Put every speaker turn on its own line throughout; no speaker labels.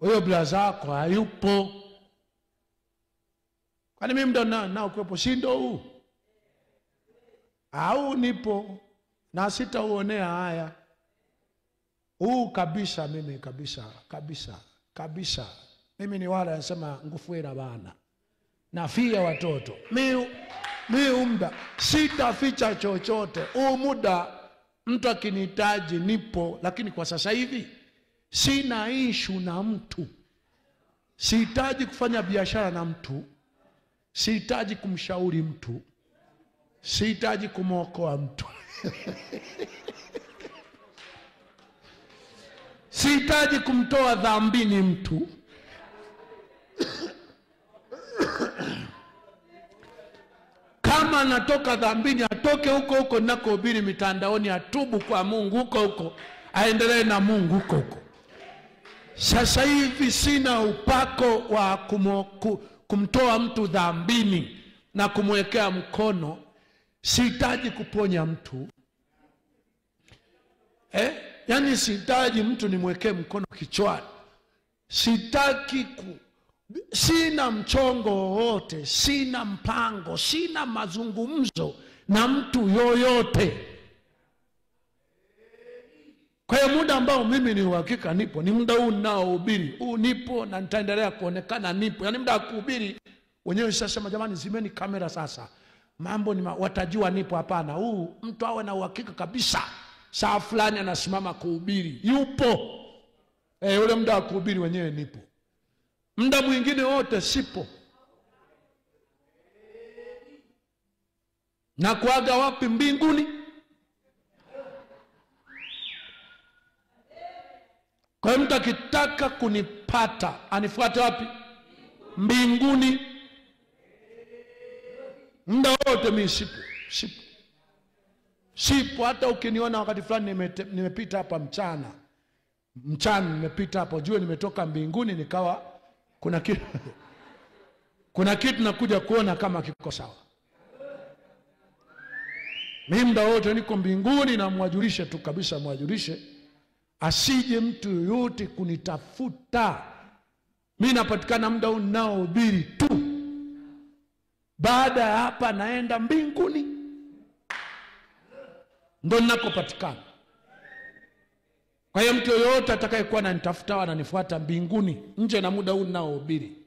huyo blaza wako hayupo. Kwani mimi ndo na ukwepo, si ndo huu? Au nipo na sitauonea haya. Huu kabisa, mimi kabisa. Mimi ni wala nasema ngufuera bana. Nafia watoto. Mi umda sitaficha chochote. Huu muda mtu akinihitaji nipo, lakini kwa sasa hivi sina issue na mtu. Sihitaji kufanya biashara na mtu. Sihitaji kumshauri mtu. Sihitaji kumwokoa mtu. Sihitaji kumtoa dhambini mtu. Kama natoka dhambini, atoke huko ninakohubiri mitandaoni, atubu kwa Mungu huko, aendelee na Mungu huko. Sasa hivi sina upako wa kumtoa mtu dhambini na kumwekea mkono. Sihitaji kuponya mtu. Yani sihitaji mtu nimwekee mkono kichwani. Sitaki sina mchongo wote, sina mpango, sina mazungumzo na mtu yoyote. Kwa hiyo muda ambao mimi ni uhakika nipo, ni muda huu ninaohubiri. Huu nipo na nitaendelea kuonekana nipo. Yani muda wa kuhubiri wenyewe sasa, jamani zimeni kamera sasa. Mambo ni watajua nipo, hapana. Huu mtu awe na uhakika kabisa saa fulani anasimama kuhubiri, yupo. Ule muda wa kuhubiri wenyewe nipo. Muda mwingine wote sipo. Na kuaga wapi? Mbinguni. Kwa hiyo mtu akitaka kunipata anifuate wapi? Mbinguni. Muda wote mimi sipo. Hata ukiniona wakati fulani nimepita hapa mchana nimepita hapo, jua nimetoka mbinguni, nikawa kuna kitu nakuja kuona kama kiko sawa. Mimi muda wote niko mbinguni, na mwajulishe tu kabisa, mwajulishe asije mtu yoyote kunitafuta. Mimi napatikana muda huu ninaohubiri tu. Baada ya hapa naenda mbinguni, ndo ninakopatikana. Kwa hiyo mtu yoyote atakayekuwa ananitafuta ananifuata mbinguni, nje na muda huu ninaohubiri.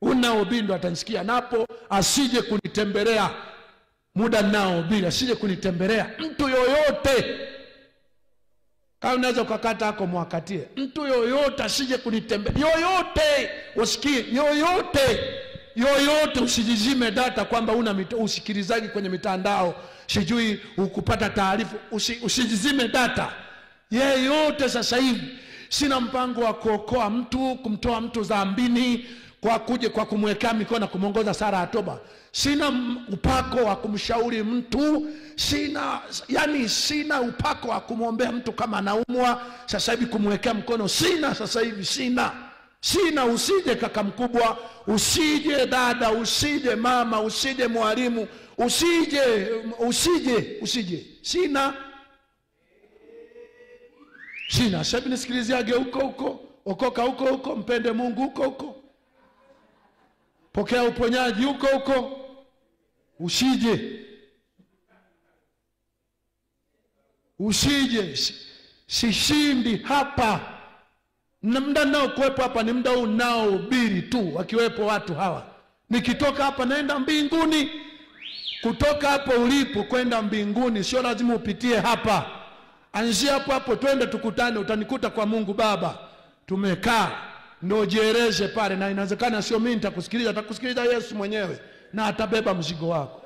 Unaohubiri ndo atanisikia. Napo asije kunitembelea muda ninaohubiri, asije kunitembelea mtu yoyote. Kama unaweza ukakata hako mwakatie. Mtu yoyote asije kunitembelea. Yoyote, usikie, yoyote usijizime data kwamba una usikilizaji kwenye mitandao, sijui ukupata taarifa, usijizime data. Yeyote sasa hivi sina mpango wa kuokoa mtu, kumtoa mtu dhambini kwa kumwekea mikono na kumongoza sala ya toba. Sina upako wa kumshauri mtu, sina upako wa kumwombea mtu kama anaumwa sasa hivi kumwekea mkono. Sasa hivi sina. Usije kaka mkubwa, usije dada, usije mama, usije mwalimu, usije. Sina. Sasa nisikiliziage huko, okoka huko, mpende Mungu huko. Pokea uponyaji huko. Usije. Sishindi hapa. Na muda nao kuwepo hapa ni muda huu naohubiri tu, wakiwepo watu hawa. Nikitoka hapa naenda mbinguni. Kutoka hapo ulipo kwenda mbinguni sio lazima upitie hapa. Anzia hapo twende tukutane, utanikuta kwa Mungu Baba. Tumekaa ndio jieleze pale, na inawezekana sio mimi nitakusikiliza, atakusikiliza Yesu mwenyewe na atabeba mzigo wako.